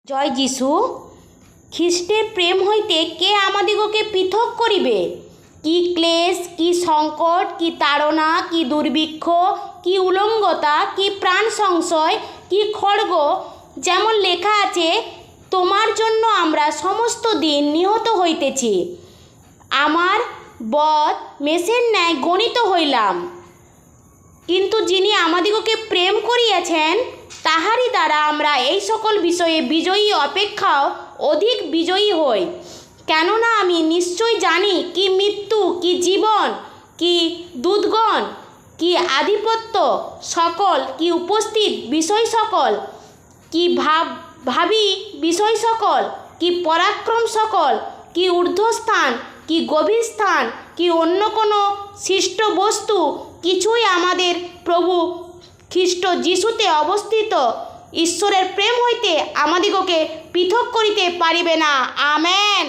জয় যীশু। খ্রিস্টের প্রেম হইতে কে আমাদিগকে পৃথক করিবে? কি ক্লেশ, কি সংকট, কি তাড়না, কি দুর্ভিক্ষ, কি উলঙ্গতা, কি প্রাণ সংশয়, কি খড়গ। যেমন লেখা আছে, তোমার জন্য আমরা সমস্ত দিন নিহত হইতেছি, আমার বধ মেষের ন্যায় গণিত হইলাম। কিন্তু যিনি আমাদিগকে প্রেম করিয়াছেন, তাহারই দ্বারা আমরা এই সকল বিষয়ে বিজয়ী অপেক্ষাও অধিক বিজয়ী হই। কেননা আমি নিশ্চয় জানি, কি মৃত্যু, কি জীবন, কি দূতগণ, কি আধিপত্য সকল, কি উপস্থিত বিষয় সকল, কি ভাবী বিষয় সকল, কি পরাক্রম সকল, কি ঊর্ধ্বস্থান, কি গভীর স্থান, কি অন্য কোনো সৃষ্ট বস্তু, কিছুই আমাদের প্রভু খ্রিস্ট যিশুতে অবস্থিত ঈশ্বরের প্রেম হইতে আমাদিগকে পৃথক করিতে পারিবে না। আমেন।